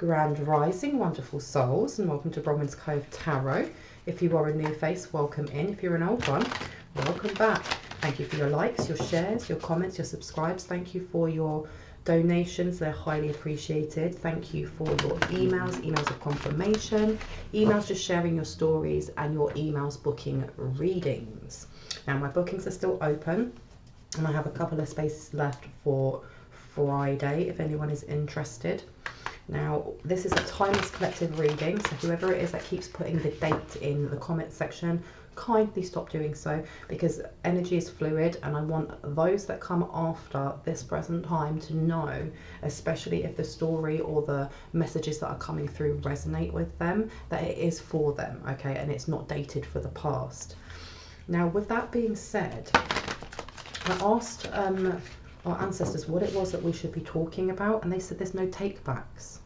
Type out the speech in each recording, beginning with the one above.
Grand Rising, wonderful souls, and welcome to Bronwen's Cove Tarot. If you are a new face, welcome in. If you're an old one, welcome back. Thank you for your likes, your shares, your comments, your subscribes. Thank you for your donations, they're highly appreciated. Thank you for your emails of confirmation, emails just sharing your stories, and your emails booking readings. Now my bookings are still open, and I have a couple of spaces left for Friday if anyone is interested. Now this is a timeless collective reading, so whoever it is that keeps putting the date in the comment section, kindly stop doing so, because energy is fluid, and I want those that come after this present time to know, especially if the story or the messages that are coming through resonate with them, that it is for them, okay, and it's not dated for the past. Now with that being said, I asked our ancestors what it was that we should be talking about, and they said there's no take backs.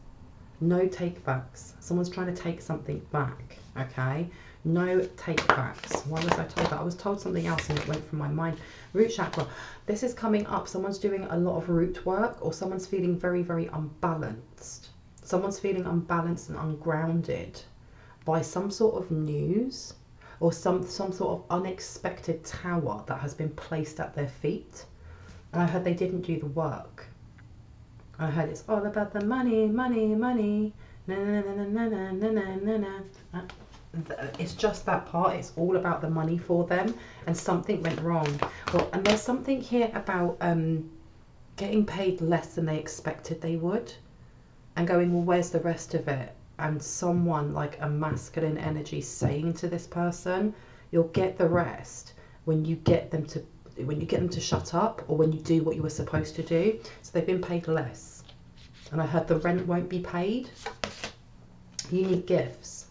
No take backs. Someone's trying to take something back, okay? No take backs. Why was I told that? I was told something else and it went from my mind. Root chakra. This is coming up. Someone's doing a lot of root work, or someone's feeling very, very unbalanced. Someone's feeling unbalanced and ungrounded by some sort of news or some sort of unexpected tower that has been placed at their feet. And I heard they didn't do the work. I heard it's all about the money, money, money. Na na na na na na na na na. It's just that part. It's all about the money for them, and something went wrong. Well, and there's something here about getting paid less than they expected they would, and going, well, where's the rest of it? And someone like a masculine energy saying to this person, you'll get the rest when you get them to shut up, or when you do what you were supposed to do. So they've been paid less, and I heard the rent won't be paid. You need gifts.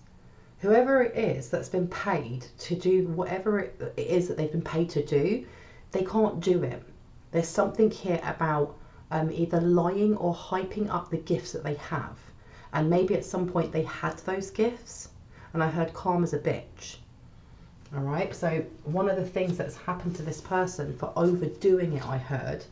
Whoever it is that's been paid to do whatever it is that they've been paid to do, they can't do it. There's something here about either lying or hyping up the gifts that they have, and maybe at some point they had those gifts, and I heard karma's a bitch. All right, so one of the things that's happened to this person for overdoing it, I heard,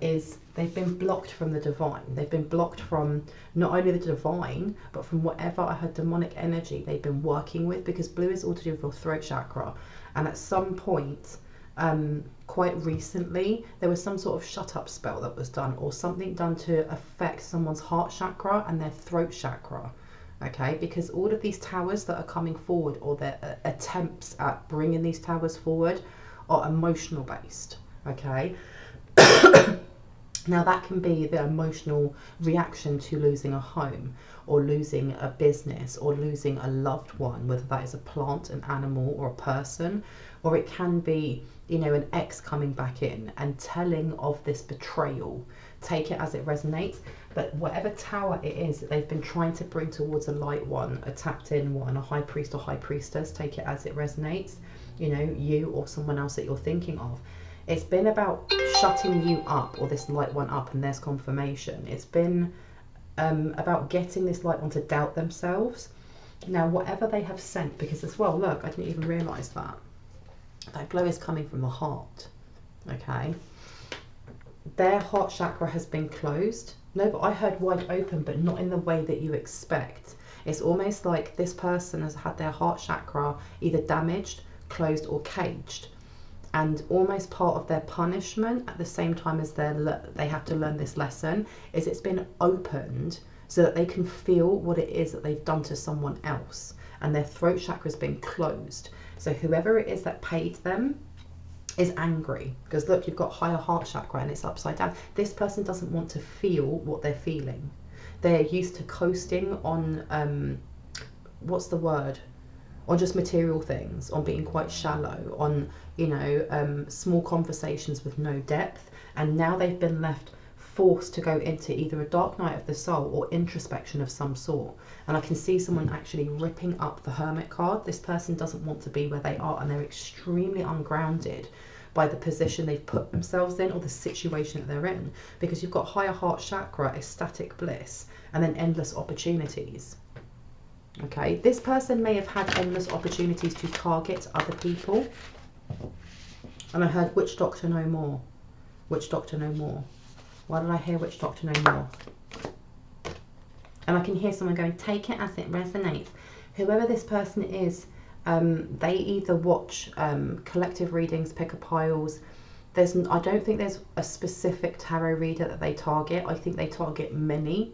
is they've been blocked from the divine. They've been blocked from not only the divine, but from whatever, I heard, demonic energy they've been working with, because blue is all to do with your throat chakra. And at some point, quite recently, there was some sort of shut up spell that was done, or something done to affect someone's heart chakra and their throat chakra. Okay, because all of these towers that are coming forward, or their attempts at bringing these towers forward, are emotional based. Okay. Now that can be the emotional reaction to losing a home, or losing a business, or losing a loved one, whether that is a plant, an animal, or a person, or it can be, you know, an ex coming back in and telling of this betrayal. Take it as it resonates, but whatever tower it is that they've been trying to bring towards a light one, a tapped in one, a high priest or high priestess, take it as it resonates, you know, you or someone else that you're thinking of. It's been about shutting you up, or this light one up, and there's confirmation. It's been about getting this light one to doubt themselves. Now, whatever they have sent, because as well, look, I didn't even realise that glow is coming from the heart, okay? Their heart chakra has been closed. No, but I heard wide open, but not in the way that you expect. It's almost like this person has had their heart chakra either damaged, closed, or caged. And almost part of their punishment, at the same time as they have to learn this lesson, is it's been opened so that they can feel what it is that they've done to someone else. And their throat chakra has been closed. So whoever it is that paid them is angry, because look, you've got higher heart chakra and it's upside down. This person doesn't want to feel what they're feeling. They're used to coasting on, what's the word? On just material things, on being quite shallow, on, you know, small conversations with no depth. And now they've been left forced to go into either a dark night of the soul or introspection of some sort. And I can see someone actually ripping up the Hermit card. This person doesn't want to be where they are, and they're extremely ungrounded by the position they've put themselves in, or the situation that they're in, because you've got higher heart chakra, ecstatic bliss, and then endless opportunities. Okay, this person may have had endless opportunities to target other people. And I heard witch doctor no more. Witch doctor no more. Why did I hear witch doctor no more? And I can hear someone going, take it as it resonates. Whoever this person is, they either watch collective readings, picker piles. I don't think there's a specific tarot reader that they target. I think they target many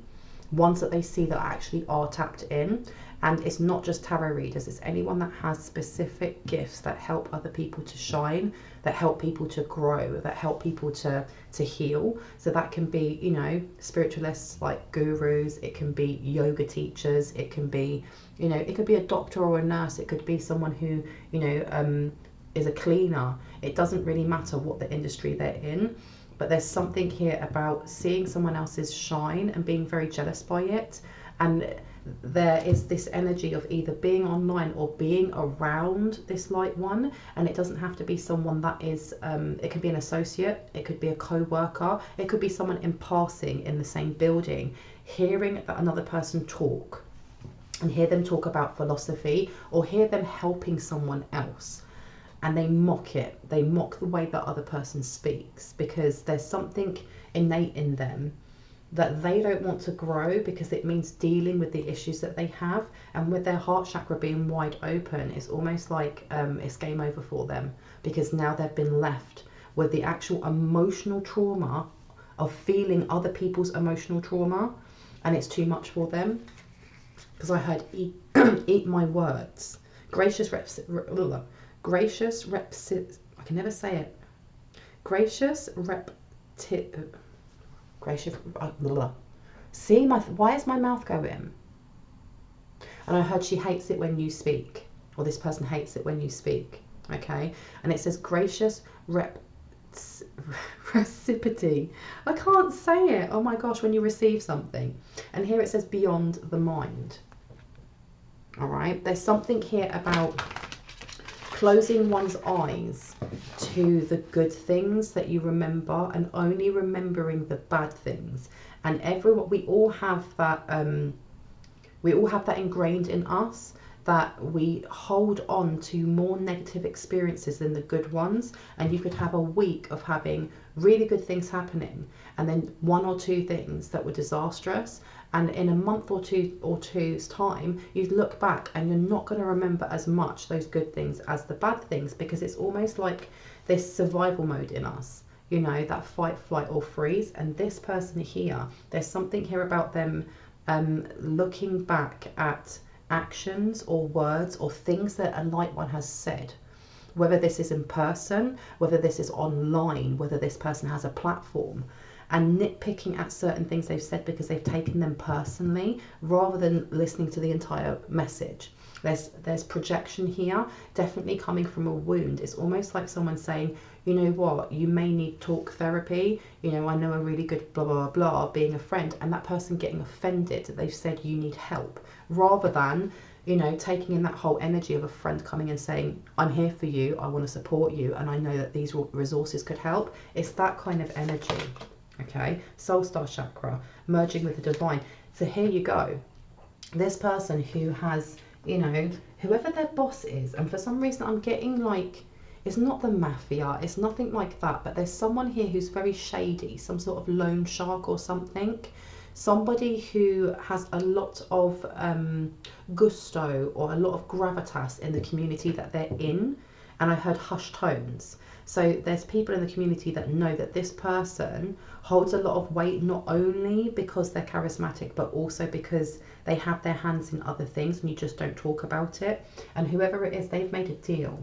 ones that they see that actually are tapped in. And it's not just tarot readers, it's anyone that has specific gifts that help other people to shine, that help people to grow, that help people to heal. So that can be, you know, spiritualists like gurus, it can be yoga teachers, it can be, you know, it could be a doctor or a nurse, it could be someone who, you know, is a cleaner. It doesn't really matter what the industry they're in, but there's something here about seeing someone else's shine and being very jealous by it. And there is this energy of either being online or being around this light one, and it doesn't have to be someone that is it could be an associate, it could be a co-worker, it could be someone in passing in the same building, hearing that another person talk and hear them talk about philosophy or hear them helping someone else, and they mock it, they mock the way that other person speaks, because there's something innate in them that they don't want to grow, because it means dealing with the issues that they have. And with their heart chakra being wide open, it's almost like it's game over for them, because now they've been left with the actual emotional trauma of feeling other people's emotional trauma, and it's too much for them. Because I heard eat my words. Gracious I can never say it. See, why is my mouth going? And I heard she hates it when you speak, or this person hates it when you speak. Okay, and it says gracious reciprocity. I can't say it. Oh my gosh, when you receive something. And here it says beyond the mind. All right, there's something here about closing one's eyes to the good things that you remember and only remembering the bad things. And we all have that ingrained in us, that we hold on to more negative experiences than the good ones. And you could have a week of having really good things happening, and then one or two things that were disastrous, and in a month or two's time you'd look back and you're not going to remember as much those good things as the bad things, because it's almost like this survival mode in us, you know, that fight, flight or freeze. And this person here, there's something here about them looking back at actions or words or things that a light one has said, whether this is in person, whether this is online, whether this person has a platform, and nitpicking at certain things they've said because they've taken them personally rather than listening to the entire message. There's projection here, definitely coming from a wound. It's almost like someone saying, you know what, you may need talk therapy, you know, I know a really good blah blah blah, being a friend, and that person getting offended that they've said you need help, rather than, you know, taking in that whole energy of a friend coming and saying, I'm here for you, I want to support you, and I know that these resources could help. It's that kind of energy. Okay, soul star chakra, merging with the divine. So here you go, this person who has, you know, whoever their boss is, and for some reason I'm getting like, it's not the mafia, it's nothing like that, but there's someone here who's very shady, some sort of loan shark or something, somebody who has a lot of gusto or a lot of gravitas in the community that they're in. And I heard hushed tones. So there's people in the community that know that this person holds a lot of weight, not only because they're charismatic, but also because they have their hands in other things and you just don't talk about it. And whoever it is, they've made a deal.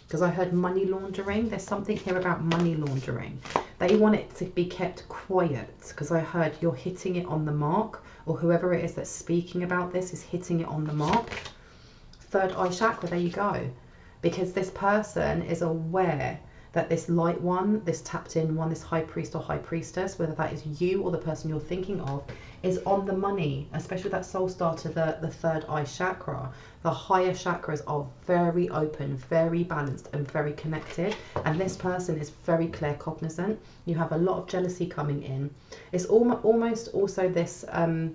Because I heard money laundering. There's something here about money laundering. They want it to be kept quiet, because I heard you're hitting it on the mark, or whoever it is that's speaking about this is hitting it on the mark. Third eye chakra, there you go. Because this person is aware that this light one, this tapped in one, this high priest or high priestess, whether that is you or the person you're thinking of, is on the money, especially that soul star to the third eye chakra. The higher chakras are very open, very balanced and very connected, and this person is very clear cognizant. You have a lot of jealousy coming in. It's almost also this, I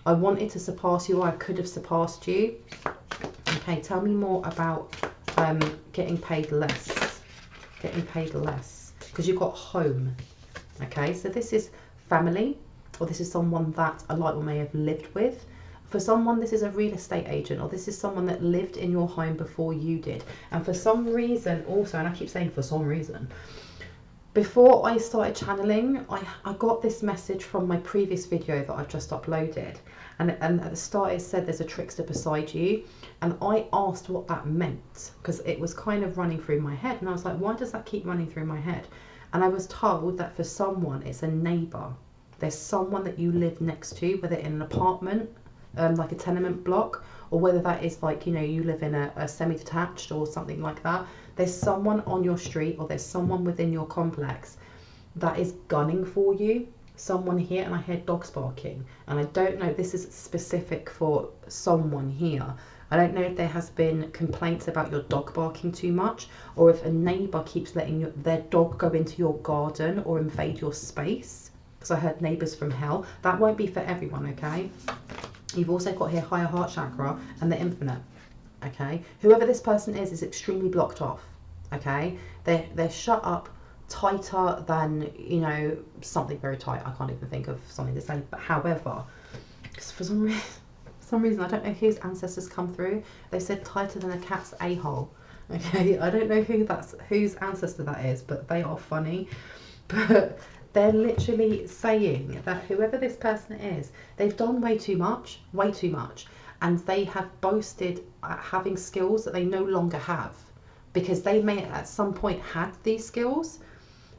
wanted to surpass you, or I could have surpassed you. Okay, tell me more about getting paid less. Getting paid less, because you've got home. Okay, so this is family, or this is someone that a light one may have lived with. For someone, this is a real estate agent, or this is someone that lived in your home before you did. And for some reason also, and I keep saying for some reason, before I started channeling, I got this message from my previous video that I've just uploaded. And at the start it said there's a trickster beside you. And I asked what that meant, because it was kind of running through my head. And I was like, why does that keep running through my head? And I was told that for someone, it's a neighbour. There's someone that you live next to, whether in an apartment, like a tenement block, or whether that is like, you know, you live in a semi-detached or something like that. There's someone on your street, or there's someone within your complex that is gunning for you. Someone here, and I hear dogs barking, and I don't know, this is specific for someone here. I don't know if there has been complaints about your dog barking too much, or if a neighbour keeps letting their dog go into your garden or invade your space, because I heard neighbours from hell. That won't be for everyone, okay? You've also got here higher heart chakra and the infinite, okay? Whoever this person is extremely blocked off, okay? They're shut up tighter than, you know, something very tight. I can't even think of something to say. But however, for some reason, I don't know whose ancestors come through. They said tighter than a cat's a-hole, okay? I don't know whose ancestor that is, but they are funny. But they're literally saying that whoever this person is, they've done way too much, and they have boasted at having skills that they no longer have, because they may at some point had these skills,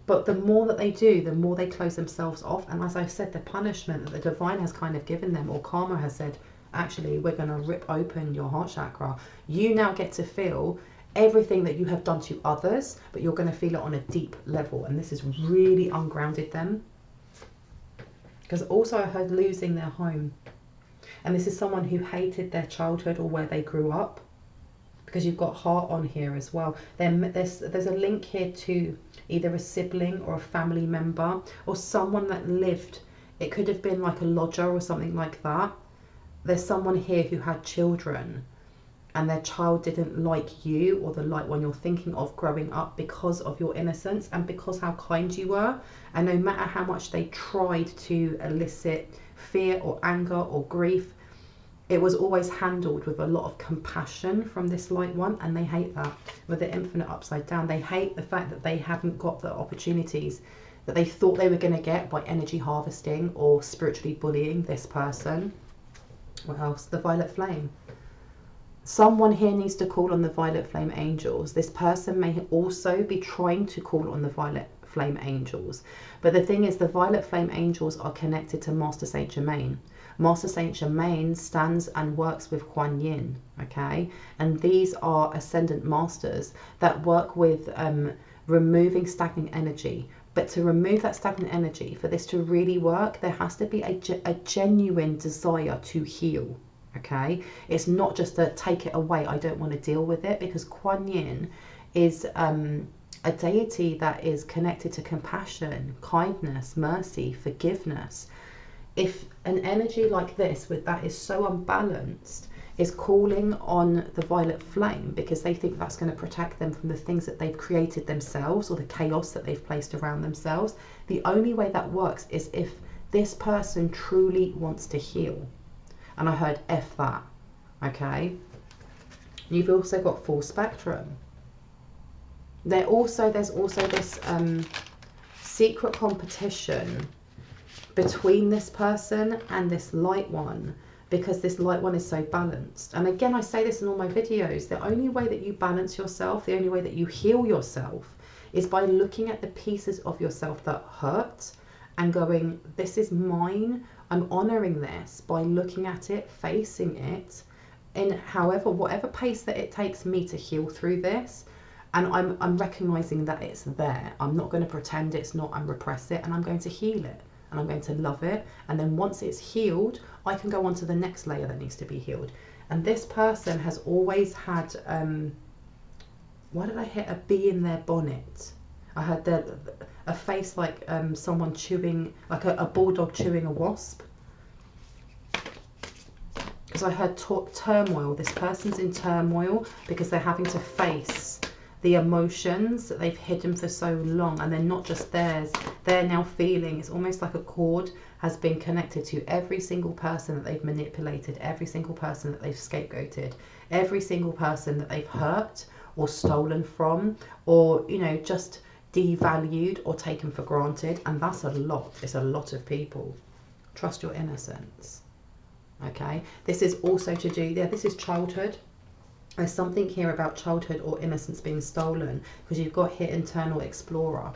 but the more that they do, the more they close themselves off. And as I said, the punishment that the divine has kind of given them, or karma has said, actually, we're going to rip open your heart chakra. You now get to feel everything that you have done to others, but you're going to feel it on a deep level. And this has really ungrounded them. Because also I heard losing their home. And this is someone who hated their childhood or where they grew up. Because you've got heart on here as well. There's a link here to either a sibling or a family member, or someone that lived. It could have been like a lodger or something like that. There's someone here who had children, and their child didn't like you or the light one you're thinking of growing up because of your innocence and because how kind you were. And no matter how much they tried to elicit fear or anger or grief, it was always handled with a lot of compassion from this light one. And they hate that with the infinite upside down. They hate the fact that they haven't got the opportunities that they thought they were going to get by energy harvesting or spiritually bullying this person. What else? The violet flame. Someone here needs to call on the violet flame angels. This person may also be trying to call on the violet flame angels. But the thing is, the violet flame angels are connected to Master Saint Germain. Master Saint Germain stands and works with Kuan Yin, okay? And these are ascendant masters that work with removing stagnant energy. But to remove that stagnant energy, for this to really work, there has to be a genuine desire to heal. Okay, it's not just a take it away, I don't want to deal with it, because Kuan Yin is a deity that is connected to compassion, kindness, mercy, forgiveness. If an energy like this, that is so unbalanced, is calling on the violet flame because they think that's going to protect them from the things that they've created themselves or the chaos that they've placed around themselves, the only way that works is if this person truly wants to heal. And I heard F that, okay? You've also got full spectrum. There's also this secret competition between this person and this light one, because this light one is so balanced. And again, I say this in all my videos, the only way that you balance yourself, the only way that you heal yourself is by looking at the pieces of yourself that hurt and going, this is mine. I'm honouring this by looking at it, facing it, in whatever pace that it takes me to heal through this. And I'm recognising that it's there. I'm not going to pretend it's not and repress it, and I'm going to heal it. And I'm going to love it. And then once it's healed, I can go on to the next layer that needs to be healed. And this person has always had, why did I hit a bee in their bonnet? I had a face like someone chewing, like a bulldog chewing a wasp. Because I heard turmoil. This person's in turmoil because they're having to face the emotions that they've hidden for so long, and they're not just theirs, they're now feeling, it's almost like a cord has been connected to every single person that they've manipulated, every single person that they've scapegoated, every single person that they've hurt or stolen from, or, you know, just devalued or taken for granted. And that's a lot. It's a lot of people. Trust your innocence. Okay, this is also to do, yeah, this is childhood. There's something here about childhood or innocence being stolen, because you've got here internal explorer.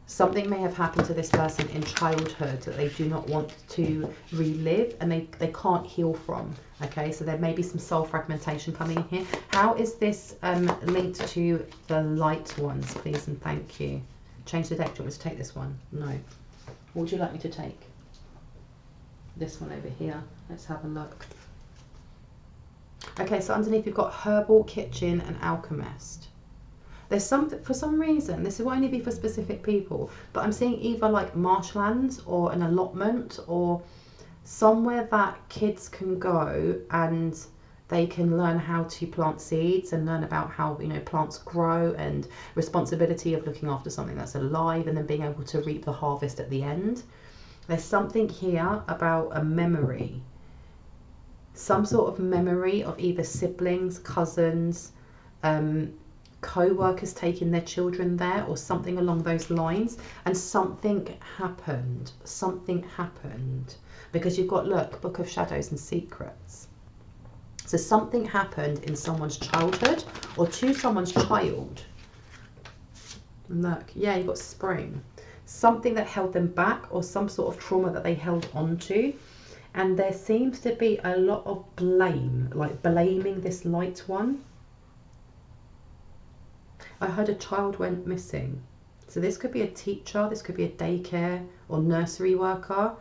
Something may have happened to this person in childhood that they do not want to relive, and they can't heal from. Okay, so there may be some soul fragmentation coming in here. How is this linked to the light ones, please and thank you? Change the deck. Do you want me to take this one? No. What would you like me to take? This one over here. Let's have a look. Okay, so underneath you've got herbal, kitchen and alchemist. There's something, for some reason, this will only be for specific people, but I'm seeing either like marshlands or an allotment or somewhere that kids can go and they can learn how to plant seeds and learn about how, you know, plants grow and responsibility of looking after something that's alive and then being able to reap the harvest at the end. There's something here about a memory, some sort of memory of either siblings, cousins, co-workers taking their children there or something along those lines, and something happened, because you've got, look, Book of Shadows and Secrets. So something happened in someone's childhood or to someone's child. Look, yeah, you've got Spring. Something that held them back or some sort of trauma that they held onto. And there seems to be a lot of blame, like blaming this light one. I heard a child went missing. So this could be a teacher, this could be a daycare or nursery worker.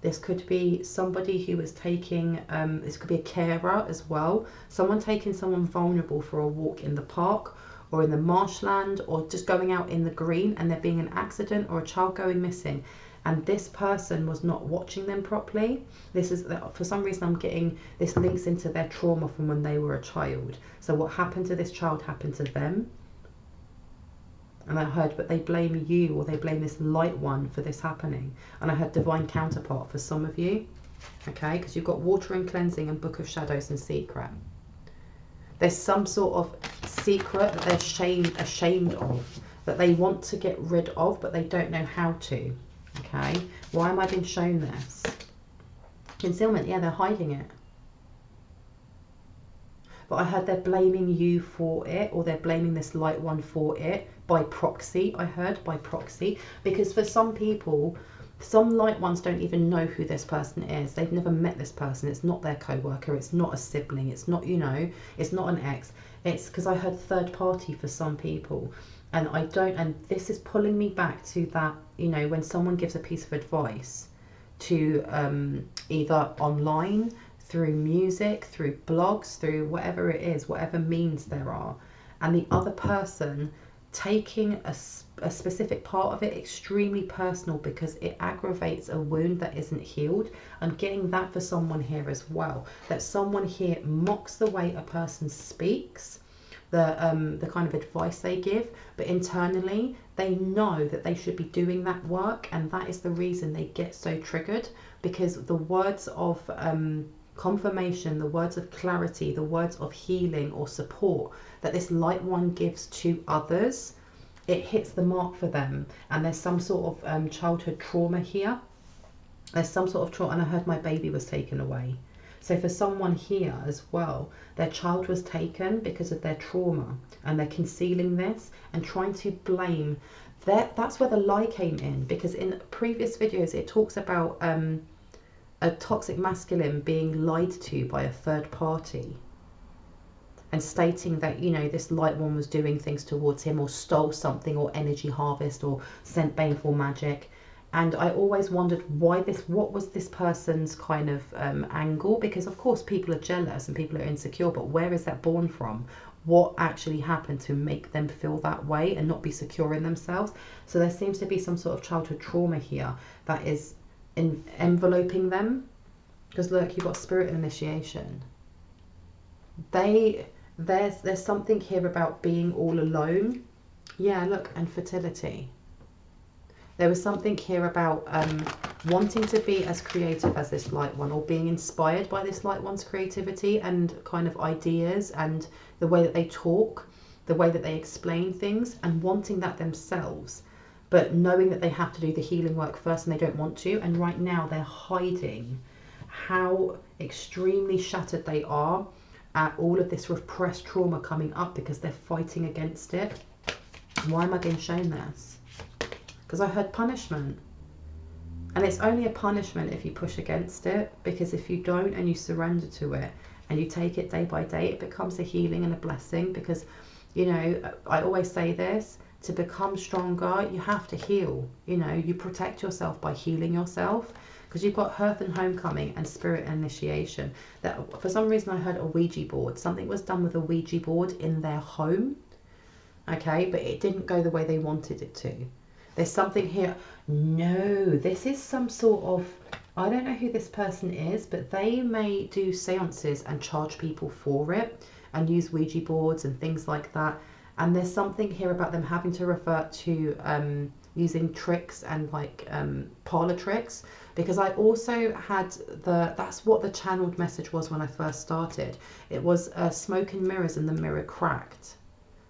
This could be somebody who was taking, this could be a carer as well. Someone taking someone vulnerable for a walk in the park or in the marshland or just going out in the green, and there being an accident or a child going missing. And this person was not watching them properly. This is, for some reason I'm getting, this links into their trauma from when they were a child. So what happened to this child happened to them. And I heard, but they blame you, or they blame this light one for this happening. And I heard divine counterpart for some of you. Okay, because you've got water and cleansing and Book of Shadows and Secret. There's some sort of secret that they're ashamed of, that they want to get rid of, but they don't know how to. Okay, why am I being shown this? Concealment, yeah, they're hiding it. But I heard they're blaming you for it, or they're blaming this light one for it, by proxy. I heard by proxy, because for some people, some light ones don't even know who this person is. They've never met this person. It's not their co-worker. It's not a sibling. It's not, you know, it's not an ex. It's because I heard third party for some people. And I don't, and this is pulling me back to that, you know, when someone gives a piece of advice to either online, through music, through blogs, through whatever it is, whatever means there are, and the other person taking a specific part of it extremely personal because it aggravates a wound that isn't healed. I'm getting that for someone here as well, that someone here mocks the way a person speaks, the kind of advice they give, but internally they know that they should be doing that work, and that is the reason they get so triggered, because the words of confirmation, the words of clarity, the words of healing or support that this light one gives to others, it hits the mark for them. And there's some sort of childhood trauma here. There's some sort of trauma, and I heard my baby was taken away. So for someone here as well, their child was taken because of their trauma, and they're concealing this and trying to blame. That's where the lie came in, because in previous videos it talks about a toxic masculine being lied to by a third party and stating that, you know, this light one was doing things towards him or stole something or energy harvest or sent baneful magic. And I always wondered why what was this person's kind of angle, because of course people are jealous and people are insecure, but where is that born from? What actually happened to make them feel that way and not be secure in themselves? So there seems to be some sort of childhood trauma here that is enveloping them. Because look, you've got spirit initiation. They There's something here about being all alone. Yeah, look, and fertility. There was something here about wanting to be as creative as this light one, or being inspired by this light one's creativity and kind of ideas and the way that they talk, the way that they explain things, and wanting that themselves, but knowing that they have to do the healing work first and they don't want to. And right now they're hiding how extremely shattered they are at all of this repressed trauma coming up, because they're fighting against it. Why am I being shown this? Because I heard punishment. And it's only a punishment if you push against it, because if you don't and you surrender to it and you take it day by day, it becomes a healing and a blessing. Because, you know, I always say this, to become stronger, you have to heal. You know, you protect yourself by healing yourself, because you've got Hearth and Homecoming and Spirit and Initiation. That for some reason I heard a Ouija board. Something was done with a Ouija board in their home. Okay, but it didn't go the way they wanted it to. There's something here. No, this is some sort of, I don't know who this person is, but they may do seances and charge people for it and use Ouija boards and things like that. And there's something here about them having to revert to using tricks and like parlor tricks, because I also had that's what the channeled message was when I first started. It was smoke and mirrors and the mirror cracked.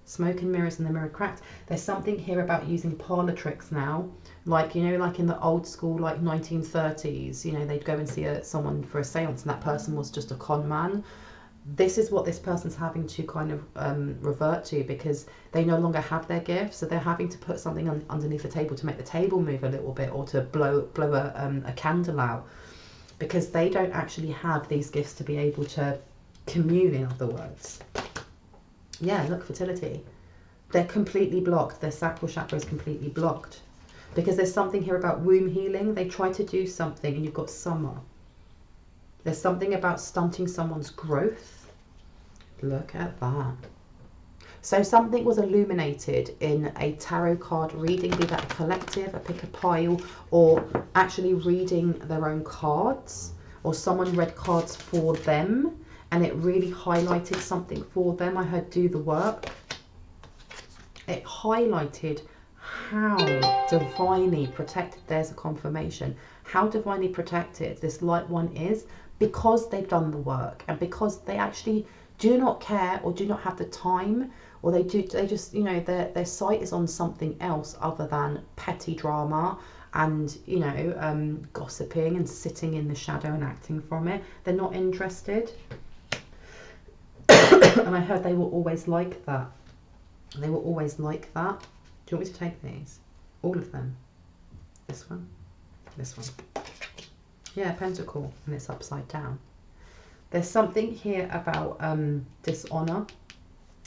Smoke and mirrors and the mirror cracked. There's something here about using parlor tricks now, like, you know, like in the old school, like 1930s, you know, they'd go and see someone for a seance and that person was just a con man. This is what this person's having to kind of revert to, because they no longer have their gifts, so they're having to put something underneath the table to make the table move a little bit, or to blow a candle out, because they don't actually have these gifts to be able to commune, in other words. Yeah, look, fertility. They're completely blocked. Their sacral chakra is completely blocked, because there's something here about womb healing. They try to do something, and you've got summer. There's something about stunting someone's growth. Look at that. So something was illuminated in a tarot card reading, be that a collective, a pick a pile, or actually reading their own cards, or someone read cards for them and it really highlighted something for them. I heard do the work. It highlighted how divinely protected, there's a confirmation, how divinely protected this light one is, because they've done the work, and because they actually do not care or do not have the time, or they just, you know, their sight is on something else other than petty drama and, you know, gossiping and sitting in the shadow and acting from it. They're not interested. And I heard they were always like that. They were always like that. Do you want me to take these? All of them? This one? This one? Yeah, pentacle, and it's upside down. There's something here about dishonour.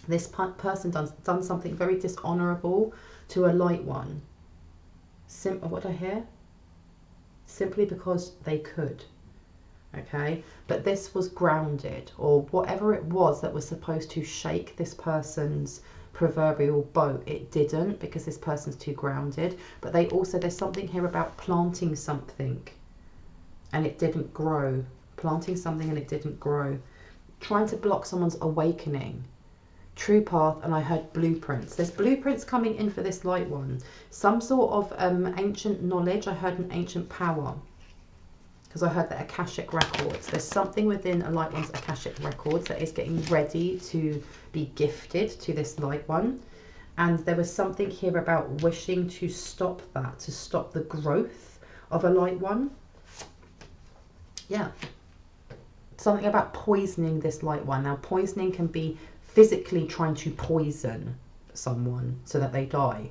This person done something very dishonourable to a light one. What did I hear? Simply because they could. Okay, but this was grounded, or whatever it was that was supposed to shake this person's proverbial boat, it didn't, because this person's too grounded. But they also, there's something here about planting something and it didn't grow. Planting something and it didn't grow. Trying to block someone's awakening. True path, and I heard blueprints. There's blueprints coming in for this light one. Some sort of ancient knowledge. I heard an ancient power, because I heard the Akashic records. There's something within a light one's Akashic records that is getting ready to be gifted to this light one. And there was something here about wishing to stop that, to stop the growth of a light one. Yeah. Something about poisoning this light one. Now, poisoning can be physically trying to poison someone so that they die.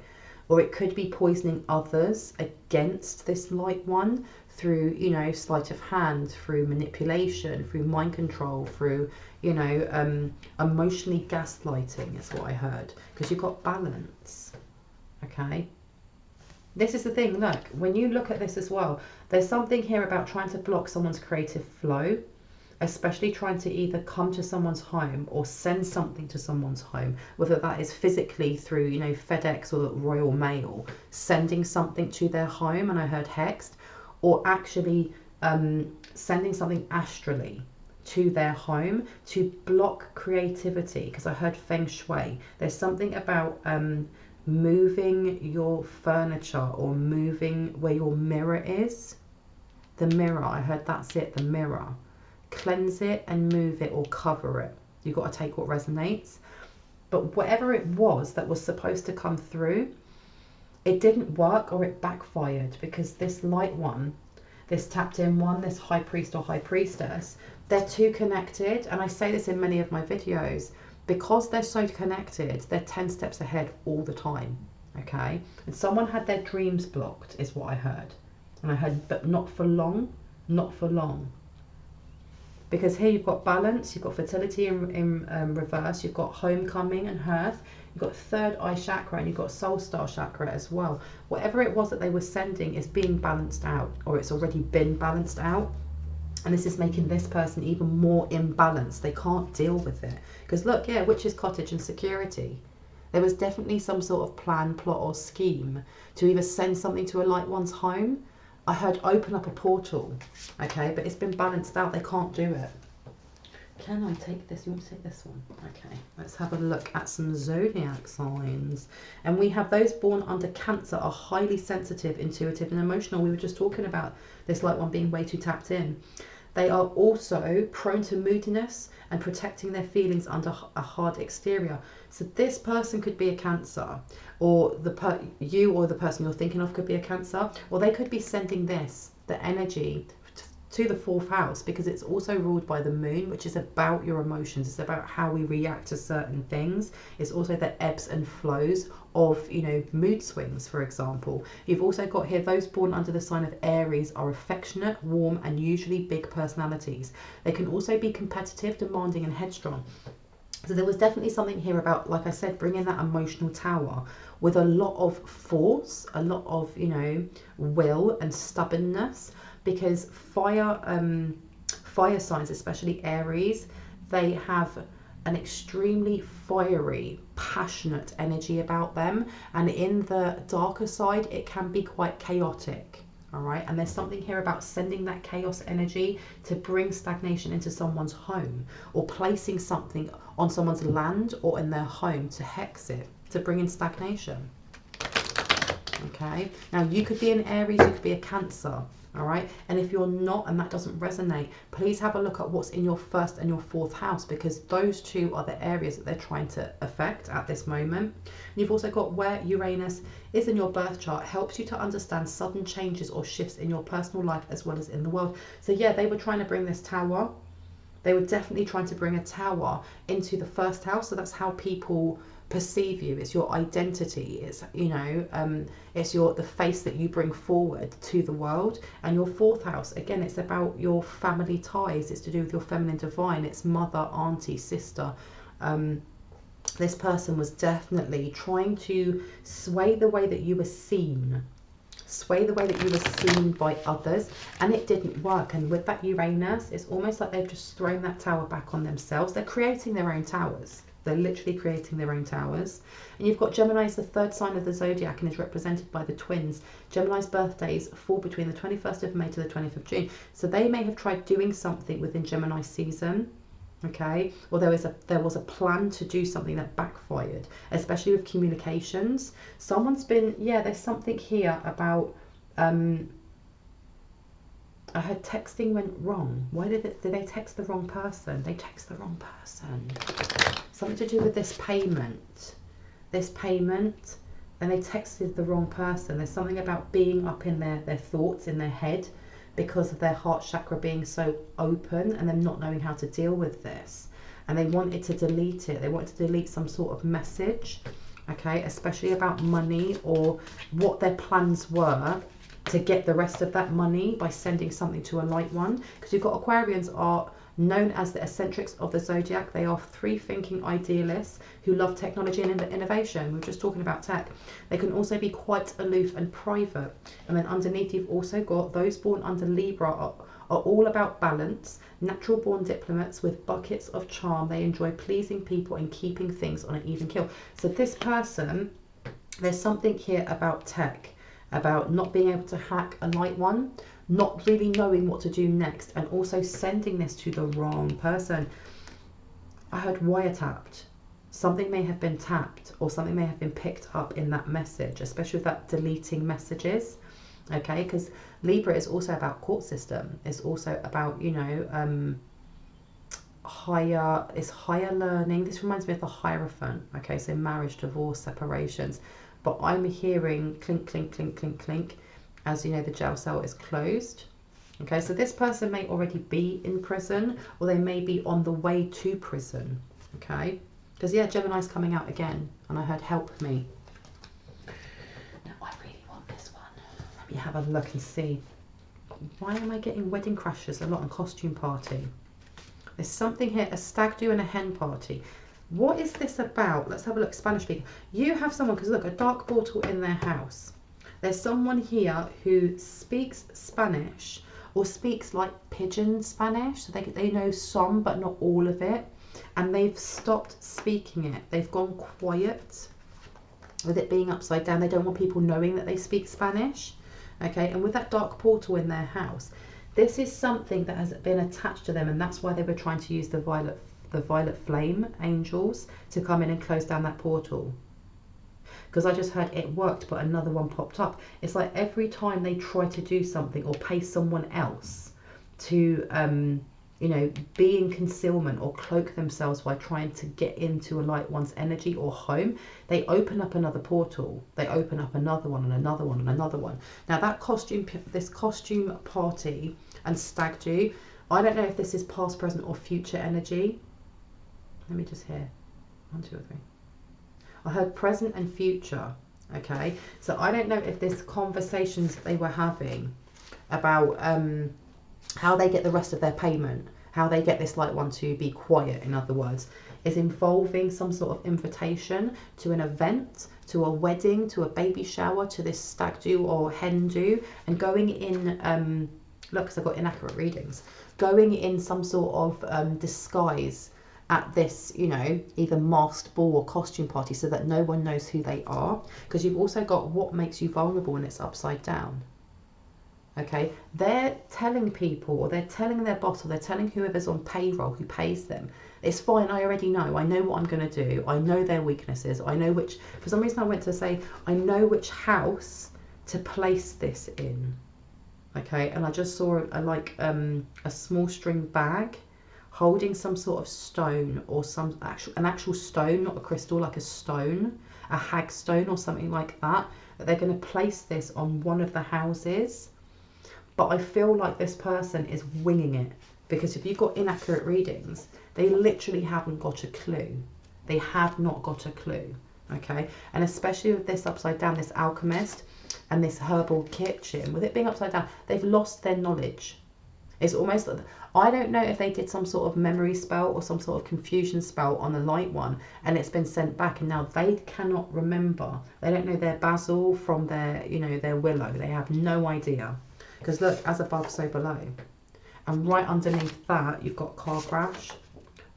Or it could be poisoning others against this light one through, you know, sleight of hand, through manipulation, through mind control, through, you know, emotionally gaslighting is what I heard. Because you've got balance. Okay. This is the thing, look, when you look at this as well, there's something here about trying to block someone's creative flow, especially trying to either come to someone's home or send something to someone's home, whether that is physically through, you know, FedEx or Royal Mail, sending something to their home, and I heard hexed, or actually sending something astrally to their home to block creativity, because I heard feng shui. There's something about moving your furniture or moving where your mirror is. The mirror, I heard that's it, the mirror. Cleanse it and move it or cover it. You've got to take what resonates. But whatever it was that was supposed to come through, it didn't work, or it backfired, because this light one, this tapped in one, this high priest or high priestess, they're too connected. And I say this in many of my videos, because they're so connected, they're 10 steps ahead all the time. Okay, and someone had their dreams blocked is what I heard. And I heard, but not for long, not for long. Because here you've got balance, you've got fertility in reverse, you've got homecoming and hearth, you've got third eye chakra, and you've got soul star chakra as well. Whatever it was that they were sending is being balanced out, or it's already been balanced out. And this is making this person even more imbalanced. They can't deal with it. Because look, yeah, witch's cottage and security. There was definitely some sort of plan, plot or scheme to either send something to a light one's home. I heard open up a portal, okay, but it's been balanced out. They can't do it. Can I take this? You want to take this one? Okay, let's have a look at some zodiac signs. And we have those born under Cancer are highly sensitive, intuitive and emotional. We were just talking about this light one being way too tapped in. They are also prone to moodiness and protecting their feelings under a hard exterior. So this person could be a Cancer, or you or the person you're thinking of could be a Cancer, or they could be sending this, the energy, to the 4th house, because it's also ruled by the moon, which is about your emotions. It's about how we react to certain things. It's also the ebbs and flows of, you know, mood swings, for example. You've also got here those born under the sign of Aries are affectionate, warm and usually big personalities. They can also be competitive, demanding and headstrong. So there was definitely something here about, like I said, bringing that emotional tower with a lot of force, a lot of, you know, will and stubbornness. Because fire signs, especially Aries, they have an extremely fiery, passionate energy about them. And in the darker side, it can be quite chaotic. All right. And there's something here about sending that chaos energy to bring stagnation into someone's home, or placing something on someone's land or in their home to hex it, to bring in stagnation. Okay. Now you could be an Aries, you could be a Cancer. All right, and if you're not and that doesn't resonate, please have a look at what's in your 1st and your 4th house, because those two are the areas that they're trying to affect at this moment. And you've also got where Uranus is in your birth chart, helps you to understand sudden changes or shifts in your personal life as well as in the world. So yeah, they were trying to bring this tower. They were definitely trying to bring a tower into the 1st house. So that's how people perceive you. It's your identity. It's, you know, it's the face that you bring forward to the world. And your 4th house, again, it's about your family ties. It's to do with your feminine divine. It's mother, auntie, sister. This person was definitely trying to sway the way that you were seen. Sway the way that you were seen by others, and it didn't work. And with that Uranus, it's almost like they've just thrown that tower back on themselves. They're creating their own towers. They're literally creating their own towers. And you've got Gemini is the 3rd sign of the zodiac and is represented by the twins. Gemini's birthdays fall between the 21st of May to the 20th of June. So they may have tried doing something within Gemini season. Okay, or there was a plan to do something that backfired, especially with communications. Someone's been, yeah, there's something here about I heard texting went wrong. Why did they text the wrong person? They text the wrong person. Something to do with this payment. And they texted the wrong person. There's something about being up in their thoughts, in their head, because of their heart chakra being so open and them not knowing how to deal with this. And they wanted to delete it. They wanted to delete some sort of message, okay, especially about money or what their plans were to get the rest of that money by sending something to a light one. Because you've got Aquarians are known as the eccentrics of the zodiac. They are free-thinking idealists who love technology and innovation. We were just talking about tech. They can also be quite aloof and private. And then underneath you've also got those born under Libra are all about balance, natural born diplomats with buckets of charm. They enjoy pleasing people and keeping things on an even keel. So this person, there's something here about tech, about not being able to hack a light one, not really knowing what to do next, and also sending this to the wrong person. I heard wiretapped. Something may have been tapped, or something may have been picked up in that message, especially with that deleting messages. Okay, because Libra is also about court system. It's also about, you know, higher learning. This reminds me of the Hierophant. Okay, so marriage, divorce, separations. But I'm hearing clink, clink, clink, clink, clink, as you know, the jail cell is closed. Okay, so this person may already be in prison, or they may be on the way to prison. Okay, because yeah, Gemini's coming out again, and I heard help me. Now I really want this one. Let me have a look and see. Why am I getting wedding crashes a lot on costume party? There's something here, a stag do and a hen party. What is this about? Let's have a look. Spanish speaking. You have someone, because look, a dark portal in their house. There's someone here who speaks Spanish, or speaks like pidgin Spanish. So they know some, but not all of it. And they've stopped speaking it. They've gone quiet with it being upside down. They don't want people knowing that they speak Spanish. Okay, and with that dark portal in their house, this is something that has been attached to them, and that's why they were trying to use the violet flame angels to come in and close down that portal. Because I just heard it worked, but another one popped up. It's like every time they try to do something or pay someone else to, you know, be in concealment or cloak themselves by trying to get into a light one's energy or home, they open up another portal. They open up another one and another one and another one. Now that this costume party and stag do, I don't know if this is past, present or future energy. Let me just hear. 1, 2 or 3. I heard present and future. Okay, so I don't know if this conversations that they were having about how they get the rest of their payment, how they get this light one to be quiet, in other words, is involving some sort of invitation to an event, to a wedding, to a baby shower, to this stag do or hen do, and going in, look, because I've got inaccurate readings, going in some sort of disguise at this, you know, either masked ball or costume party, so that no one knows who they are. Because you've also got what makes you vulnerable when it's upside down. Okay, they're telling people, or they're telling their boss, or they're telling whoever's on payroll who pays them, it's fine, I already know, I know what I'm going to do, I know their weaknesses, I know which, for some reason I went to say, I know which house to place this in. Okay, and I just saw a small string bag holding some sort of stone, or an actual stone, not a crystal, like a stone, a hag stone or something like that, that they're going to place this on one of the houses. But I feel like this person is winging it, because if you've got inaccurate readings, they literally haven't got a clue. They have not got a clue. Okay, and especially with this upside down, this alchemist and this herbal kitchen, with it being upside down, they've lost their knowledge. It's almost, I don't know if they did some sort of memory spell or some sort of confusion spell on the light one, and it's been sent back, and now they cannot remember. They don't know their basil from their, you know, their willow. They have no idea. Because look, as above, so below. And right underneath that, you've got car crash.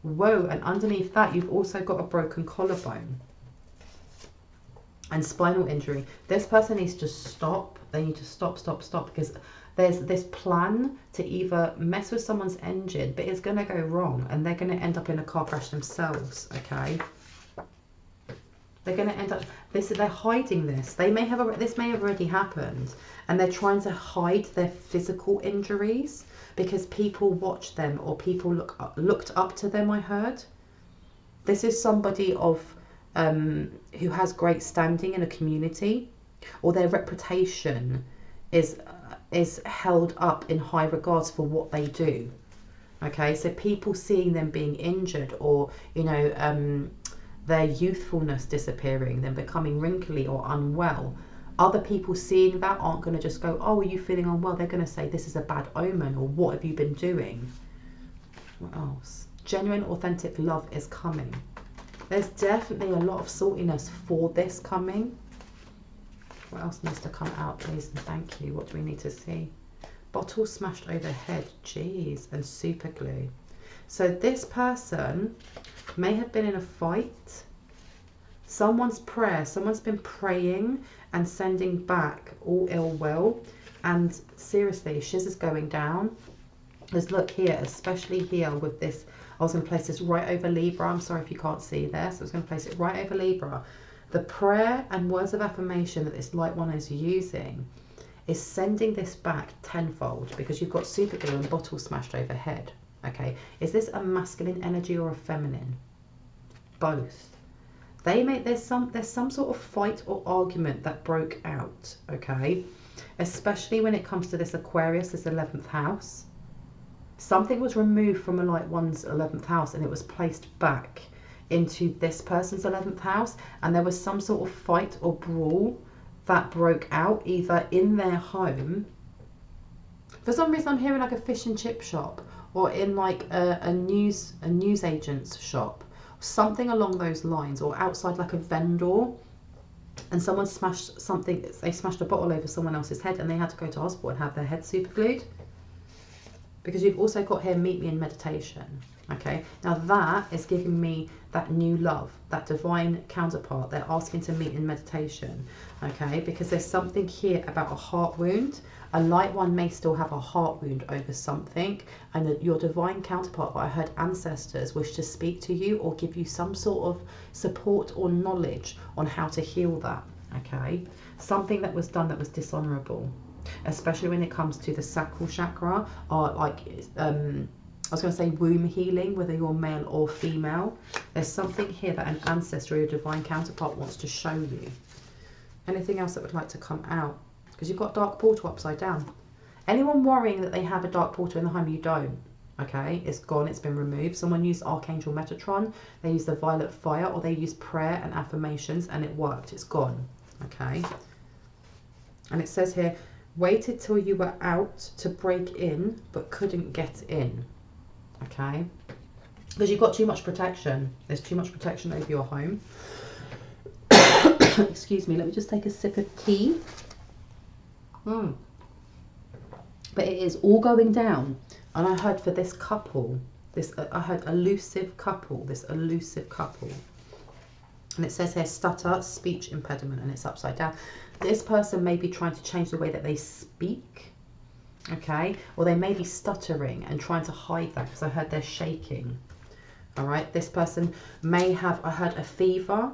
Whoa, and underneath that, you've also got a broken collarbone. And spinal injury. This person needs to stop. They need to stop, because there's this plan to either mess with someone's engine, but it's going to go wrong, and they're going to end up in a car crash themselves, okay? They're going to end up, they're hiding this. This may have already happened, and they're trying to hide their physical injuries because people watch them, or people looked up to them, I heard. This is somebody of who has great standing in a community, or their reputation is held up in high regards for what they do. Okay, so people seeing them being injured, or, you know, their youthfulness disappearing, them becoming wrinkly or unwell, other people seeing that aren't going to just go, oh, are you feeling unwell? They're going to say, this is a bad omen, or what have you been doing? What else? Genuine, authentic love is coming. There's definitely a lot of saltiness for this coming. What else needs to come out, please, and thank you? What do we need to see? Bottle smashed overhead, jeez, and super glue. So this person may have been in a fight. Someone's been praying and sending back all ill will. And seriously, shiz is going down. Because look here, especially here with this, I was going to place this right over Libra. I'm sorry if you can't see this. I was going to place it right over Libra. The prayer and words of affirmation that this light one is using is sending this back tenfold, because you've got super glue and bottles smashed overhead. Okay, is this a masculine energy or a feminine? Both. There's some sort of fight or argument that broke out. Okay, especially when it comes to this Aquarius, this 11th house. Something was removed from a light one's 11th house and it was placed back into this person's 11th house, and there was some sort of fight or brawl that broke out either in their home. For some reason I'm hearing like a fish and chip shop, or in like a news agent's shop, something along those lines, or outside like a vendor, and someone smashed something. They smashed a bottle over someone else's head and they had to go to hospital and have their head super glued. Because you've also got here, meet me in meditation. Okay, now that is giving me that new love, that divine counterpart. They're asking to meet in meditation. Okay, because there's something here about a heart wound. A light one may still have a heart wound over something, and your divine counterpart, I heard ancestors wish to speak to you or give you some sort of support or knowledge on how to heal that. Okay, something that was done that was dishonorable, especially when it comes to the sacral chakra, or like I was going to say womb healing, whether you're male or female. There's something here that an ancestor or your divine counterpart wants to show you. Anything else that would like to come out? Because you've got dark portal upside down. Anyone worrying that they have a dark portal in the home, you don't. Okay, it's gone, it's been removed. Someone used Archangel Metatron, they used the violet fire, or they used prayer and affirmations, and it worked, it's gone. Okay, and it says here, waited till you were out to break in but couldn't get in. Okay, because you've got too much protection. There's too much protection over your home. Excuse me, let me just take a sip of tea. But it is all going down. And I heard for this couple, I heard elusive couple, this elusive couple. And it says here, stutter, speech impediment, and it's upside down. This person may be trying to change the way that they speak. Okay, or they may be stuttering and trying to hide that, because I heard they're shaking. All right, this person may have, I heard, a fever,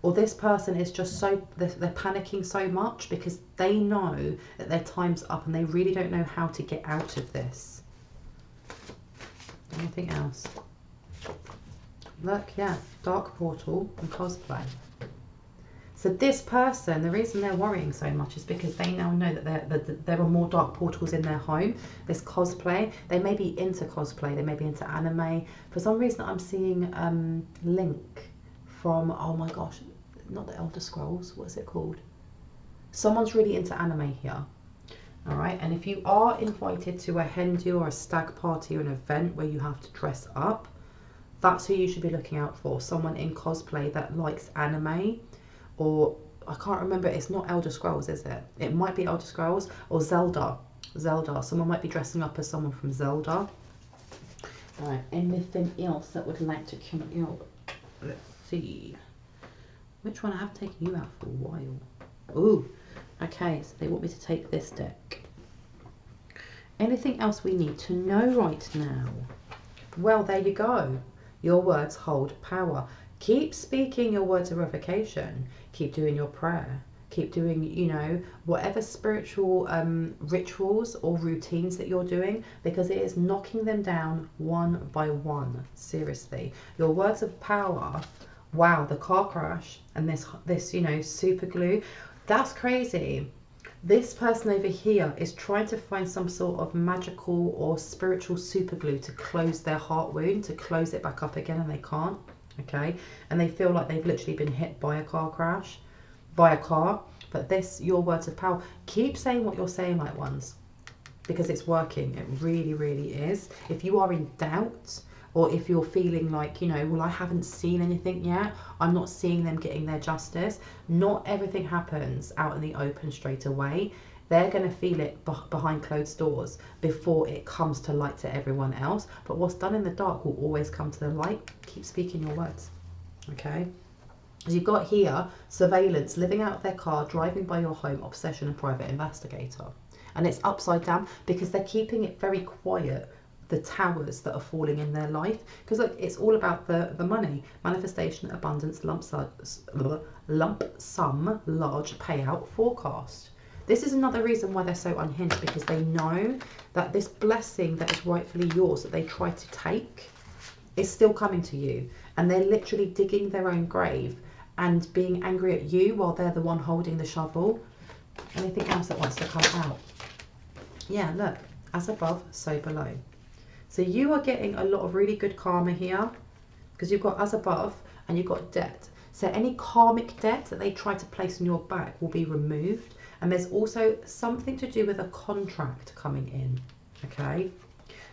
or this person is just so, they're panicking so much because they know that their time's up and they really don't know how to get out of this. Anything else? Look, yeah, dark portal and cosplay. So this person, the reason they're worrying so much is because they now know that there are more dark portals in their home. This cosplay, they may be into cosplay, they may be into anime. For some reason I'm seeing Link from, oh my gosh, not the Elder Scrolls, what is it called? Someone's really into anime here. All right, and if you are invited to a hen do or a stag party or an event where you have to dress up, that's who you should be looking out for. Someone in cosplay that likes anime. Or I can't remember, it's not Elder Scrolls, is it? It might be Elder Scrolls or Zelda. Someone might be dressing up as someone from Zelda. All right, anything else that would like to come out? Let's see. Which one? I have taken you out for a while. Ooh, okay, so they want me to take this deck. Anything else we need to know right now? Well, there you go. Your words hold power. Keep speaking your words of revocation. Keep doing your prayer. Keep doing, you know, whatever spiritual rituals or routines that you're doing, because it is knocking them down one by one. Seriously. Your words of power. Wow, the car crash and this, you know, super glue. That's crazy. This person over here is trying to find some sort of magical or spiritual super glue to close their heart wound, to close it back up again, and they can't. Okay, and they feel like they've literally been hit by a car crash, by a car. But this, your words of power, keep saying what you're saying, like ones, because it's working. It really, really is. If you are in doubt, or if you're feeling like, you know, well, I haven't seen anything yet, I'm not seeing them getting their justice. Not everything happens out in the open straight away. They're going to feel it behind closed doors before it comes to light to everyone else. But what's done in the dark will always come to the light. Keep speaking your words. Okay? As you've got here, surveillance, living out of their car, driving by your home, obsession and private investigator. and it's upside down because they're keeping it very quiet, the towers that are falling in their life, because look, it's all about the money, manifestation, abundance, lump sum, large payout, forecast. This is another reason why they're so unhinged, because they know that this blessing that is rightfully yours that they try to take is still coming to you, and they're literally digging their own grave and being angry at you while they're the one holding the shovel. Anything else that wants to come out? Yeah, look, as above, so below. So you are getting a lot of really good karma here, because you've got as above and you've got debt. So any karmic debt that they try to place on your back will be removed. And there's also something to do with a contract coming in, okay?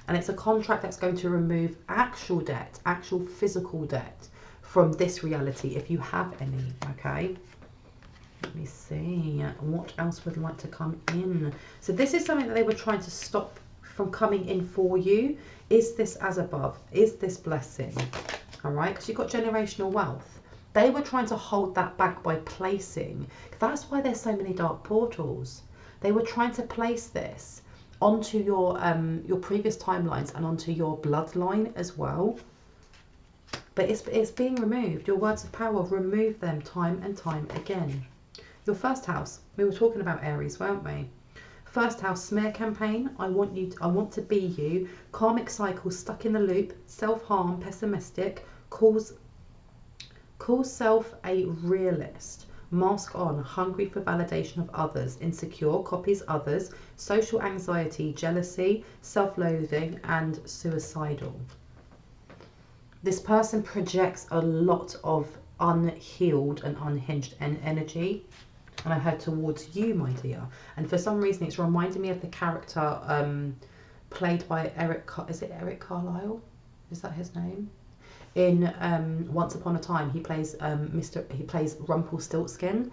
And it's a contract that's going to remove actual debt, actual physical debt from this reality, if you have any, okay? Let me see, what else would like to come in? So this is something that they were trying to stop from coming in for you. Is this as above? Is this blessing? All right, because you've got generational wealth. They were trying to hold that back by placing. That's why there's so many dark portals. They were trying to place this onto your previous timelines and onto your bloodline as well. But it's being removed. Your words of power, remove them time and time again. Your first house, we were talking about Aries, weren't we? First house, smear campaign. I want to be you. Karmic cycle, stuck in the loop, self-harm, pessimistic, calls self a realist, mask on, hungry for validation of others, insecure, copies others, social anxiety, jealousy, self-loathing, and suicidal. This person projects a lot of unhealed and unhinged energy, and I heard towards you, my dear. And for some reason, it's reminding me of the character played by Eric Carlisle? Is that his name? In Once Upon a Time, he plays Rumpelstiltskin,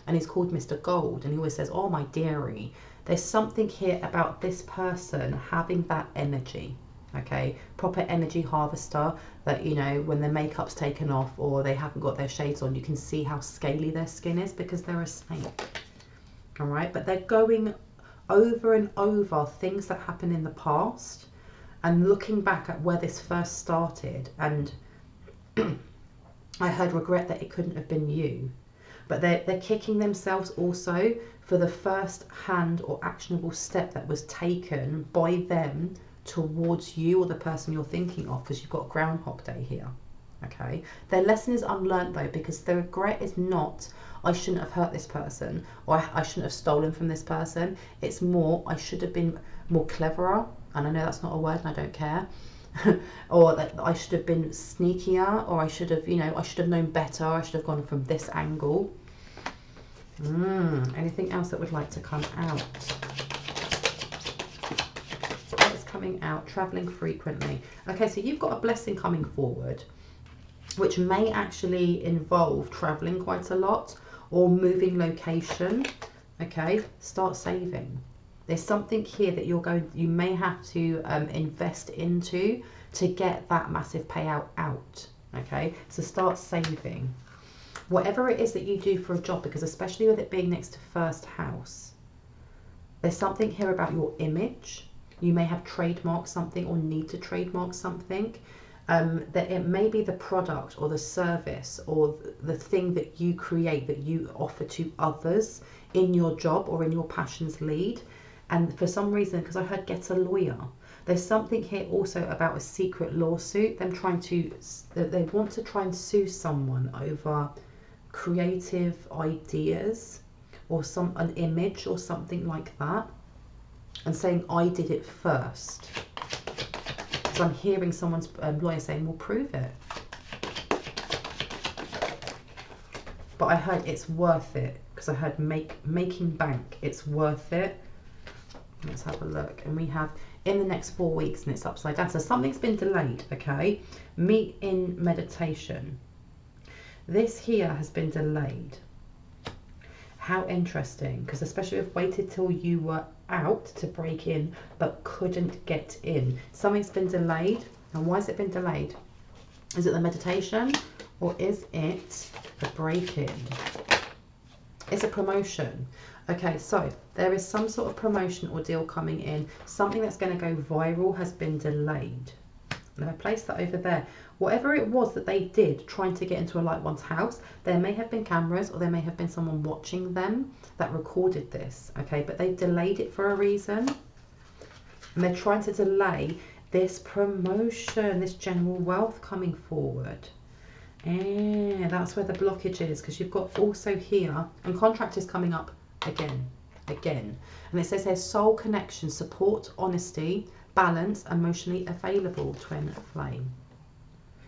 and he's called Mr. Gold, and he always says, "Oh, my dearie." There's something here about this person having that energy. Okay, proper energy harvester, that, you know, when their makeup's taken off or they haven't got their shades on, you can see how scaly their skin is because they're a snake. All right, but they're going over and over things that happened in the past and looking back at where this first started. And I heard regret that it couldn't have been you, but they're kicking themselves also for the first hand or actionable step that was taken by them towards you or the person you're thinking of, because you've got Groundhog Day here. Okay, their lesson is unlearned though, because the regret is not, I shouldn't have hurt this person, or I shouldn't have stolen from this person. It's more, I should have been more cleverer, and I know that's not a word and I don't care, or that I should have been sneakier, or I should have, you know, I should have known better, I should have gone from this angle. Anything else that would like to come out? Coming out, traveling frequently. Okay, so you've got a blessing coming forward, which may actually involve traveling quite a lot or moving location. Okay, start saving. There's something here that you may have to invest into to get that massive payout out. Okay, so start saving. Whatever it is that you do for a job, because especially with it being next to first house, there's something here about your image. You may have trademarked something or need to trademark something. That it may be the product or the service or the thing that you create, that you offer to others in your job or in your passions lead. And for some reason, because I heard get a lawyer, there's something here also about a secret lawsuit. They want to try and sue someone over creative ideas or an image or something like that, and saying, I did it first. So I'm hearing someone's lawyer saying, well, prove it. But I heard it's worth it, because I heard making bank, it's worth it. Let's have a look. And we have in the next 4 weeks, and it's upside down. So something's been delayed, okay? Meet in meditation. This here has been delayed. How interesting, because especially if waited till you were out to break in but couldn't get in. Something's been delayed. And why has it been delayed? Is it the meditation, or is it the break-in? It's a promotion. Okay, so there is some sort of promotion or deal coming in. Something that's going to go viral has been delayed. And I placed that over there. Whatever it was that they did trying to get into a liked one's house, there may have been cameras or there may have been someone watching them that recorded this, okay? But they delayed it for a reason. And they're trying to delay this promotion, this general wealth coming forward. And that's where the blockage is, because you've got also here, and contract is coming up again. And it says there's soul connection, support, honesty, balance, emotionally available, twin flame.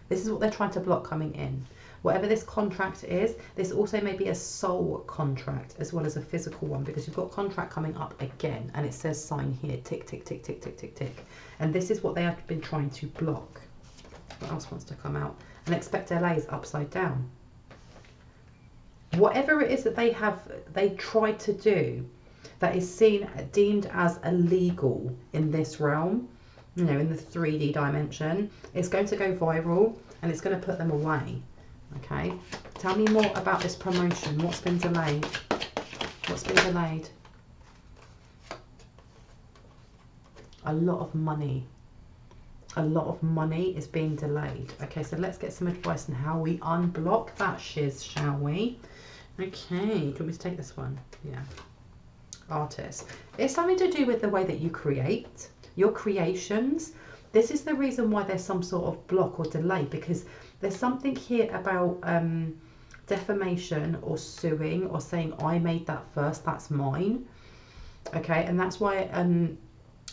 This is what they're trying to block coming in. Whatever this contract is, this also may be a soul contract as well as a physical one, because you've got contract coming up again and it says sign here, tick, tick, tick, tick, tick, tick, tick. And this is what they have been trying to block. What else wants to come out? And expect delays upside down. Whatever it is that they tried to do that is deemed as illegal in this realm, you know, in the 3D dimension, it's going to go viral and it's going to put them away. Okay, tell me more about this promotion. What's been delayed? What's been delayed? A lot of money. A lot of money is being delayed. Okay, so let's get some advice on how we unblock that shiz, shall we? Okay, do you want me to take this one? Yeah. Artist. It's something to do with the way that you create your creations. This is the reason why there's some sort of block or delay, because there's something here about defamation or suing or saying I made that first, that's mine. Okay, and that's why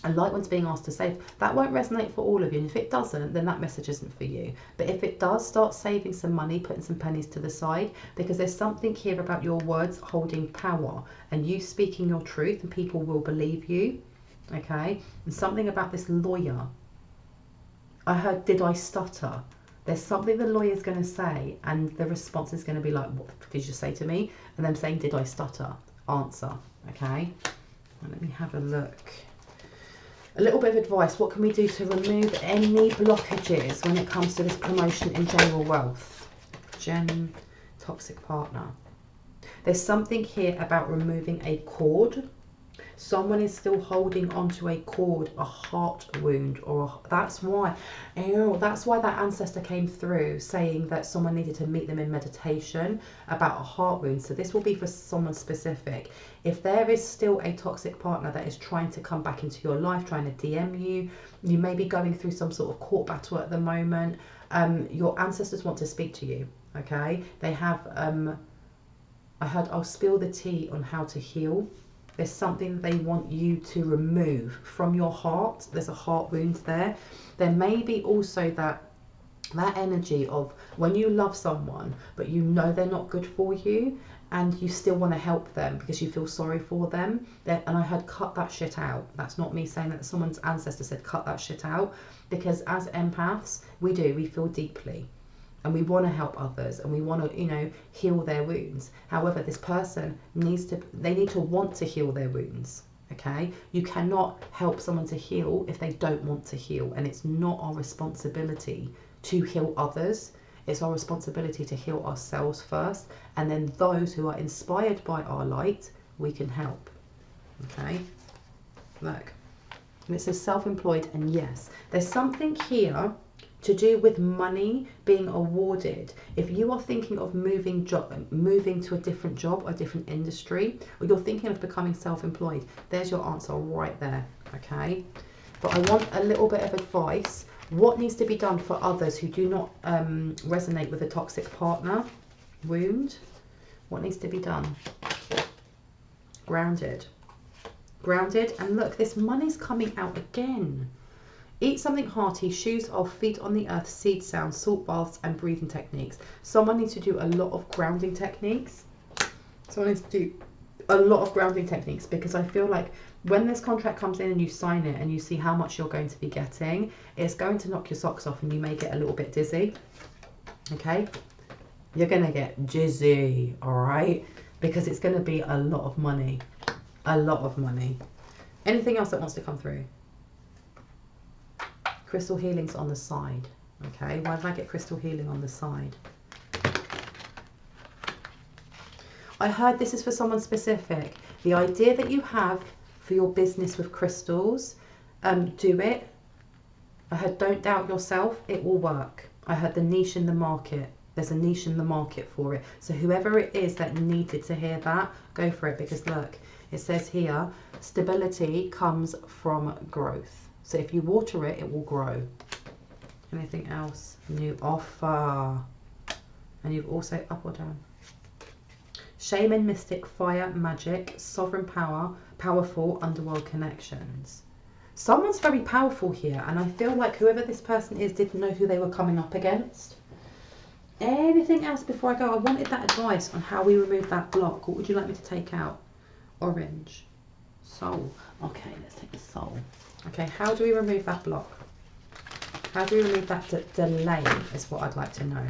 a light one's being asked to save. That won't resonate for all of you, and if it doesn't, then that message isn't for you. But if it does, start saving some money, putting some pennies to the side, because there's something here about your words holding power and you speaking your truth, and people will believe you. Okay, and something about this lawyer. I heard, did I stutter? There's something the lawyer's going to say, and the response is going to be like, what did you say to me? And them saying, did I stutter? Answer. Okay, well, let me have a look. A little bit of advice. What can we do to remove any blockages when it comes to this promotion in general wealth? Toxic partner. There's something here about removing a cord. Someone is still holding onto a cord, a heart wound, or that's why that ancestor came through saying that someone needed to meet them in meditation about a heart wound. So this will be for someone specific. If there is still a toxic partner that is trying to come back into your life, trying to DM you, you may be going through some sort of court battle at the moment. Your ancestors want to speak to you. Okay, they have. I heard, I'll spill the tea on how to heal. There's something they want you to remove from your heart. There's a heart wound there. There may be also that energy of when you love someone, but you know they're not good for you, and you still want to help them because you feel sorry for them. And I heard, cut that shit out. That's not me saying that. Someone's ancestor said, cut that shit out. Because as empaths, we feel deeply. And we want to help others, and we want to, you know, heal their wounds. However, this person need to want to heal their wounds. Okay, you cannot help someone to heal if they don't want to heal, and it's not our responsibility to heal others. It's our responsibility to heal ourselves first, and then those who are inspired by our light, we can help. Okay, look, and it says self-employed, and yes, there's something here to do with money being awarded. If you are thinking of moving to a different job or a different industry, or you're thinking of becoming self-employed, there's your answer right there. Okay, but I want a little bit of advice. What needs to be done for others who do not resonate with a toxic partner wound? What needs to be done? Grounded, and look, this money's coming out again. Eat something hearty, shoes off, feet on the earth, seed sounds, salt baths, and breathing techniques. Someone needs to do a lot of grounding techniques. Because I feel like when this contract comes in and you sign it and you see how much you're going to be getting, it's going to knock your socks off and you may get a little bit dizzy. Okay? You're going to get dizzy, all right? Because it's going to be a lot of money. A lot of money. Anything else that wants to come through? Crystal healing's on the side. Okay, why did I get crystal healing on the side? I heard this is for someone specific. The idea that you have for your business with crystals, do it. I heard don't doubt yourself, it will work. I heard the niche in the market. There's a niche in the market for it. So whoever it is that needed to hear that, go for it, because look, it says here, stability comes from growth. So if you water it, it will grow. Anything else? New offer. And you've also up or down. Shaman, mystic, fire, magic, sovereign power, powerful, underworld connections. Someone's very powerful here, and I feel like whoever this person is didn't know who they were coming up against. Anything else before I go? I wanted that advice on how we remove that block. What would you like me to take out? Orange. Soul. Okay, let's take the soul. Okay, how do we remove that block? How do we remove that delay is what I'd like to know.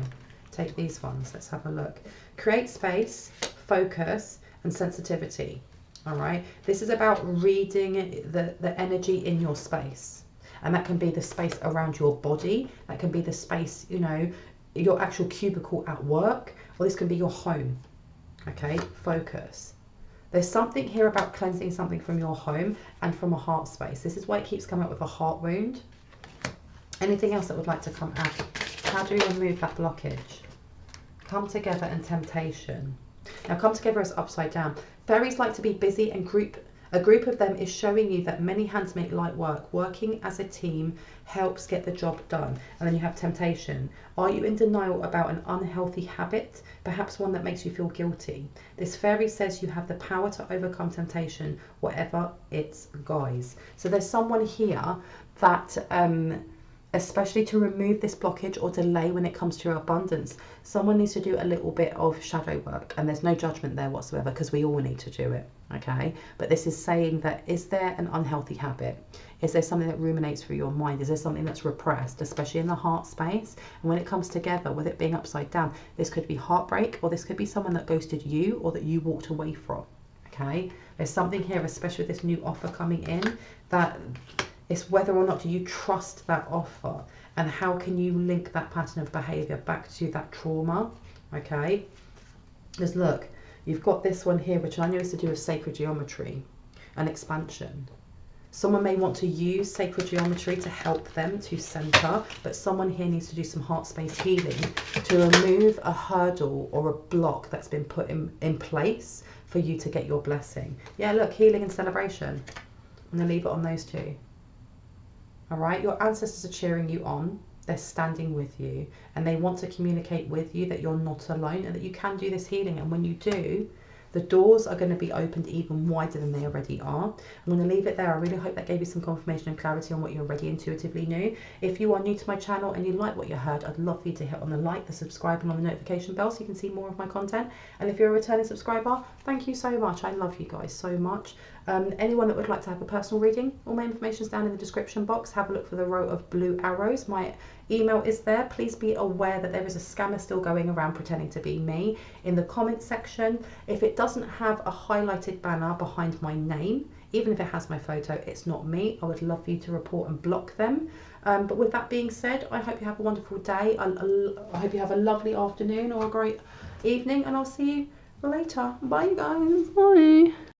Take these ones. Let's have a look. Create space, focus, and sensitivity. All right. This is about reading the energy in your space. And that can be the space around your body. That can be the space, you know, your actual cubicle at work. Or this can be your home. Okay. Focus. There's something here about cleansing something from your home and from a heart space. This is why it keeps coming up with a heart wound. Anything else that would like to come out? How do we remove that blockage? Come together and temptation. Now come together is upside down. Fairies like to be busy, and a group of them is showing you that many hands make light work. Working as a team helps get the job done. And then you have temptation. Are you in denial about an unhealthy habit? Perhaps one that makes you feel guilty. This fairy says you have the power to overcome temptation, whatever its guise. So there's someone here that especially to remove this blockage or delay when it comes to your abundance, someone needs to do a little bit of shadow work, and there's no judgment there whatsoever, because we all need to do it. Okay, but this is saying that, is there an unhealthy habit? Is there something that ruminates through your mind? Is there something that's repressed, especially in the heart space? And when it comes together, with it being upside down, this could be heartbreak, or this could be someone that ghosted you, or that you walked away from. Okay, there's something here, especially with this new offer coming in, that it's whether or not do you trust that offer, and how can you link that pattern of behaviour back to that trauma. Okay, because look, you've got this one here, which I know is to do with sacred geometry and expansion. Someone may want to use sacred geometry to help them to center, but someone here needs to do some heart space healing to remove a hurdle or a block that's been put in place for you to get your blessing. Yeah, look, healing and celebration. I'm going to leave it on those two. All right, your ancestors are cheering you on. They're standing with you, and they want to communicate with you that you're not alone and that you can do this healing. And when you do, the doors are going to be opened even wider than they already are. I'm going to leave it there. I really hope that gave you some confirmation and clarity on what you already intuitively knew. If you are new to my channel and you like what you heard, I'd love for you to hit on the like, the subscribe, and on the notification bell so you can see more of my content. And if you're a returning subscriber, thank you so much. I love you guys so much. Anyone that would like to have a personal reading, all my information is down in the description box. Have a look for the row of blue arrows. My email is there. Please be aware that there is a scammer still going around pretending to be me. In the comments section, if it doesn't have a highlighted banner behind my name, even if it has my photo, it's not me. I would love for you to report and block them. But with that being said, I hope you have a wonderful day. I hope you have a lovely afternoon or a great evening, and I'll see you later. Bye, guys. Bye.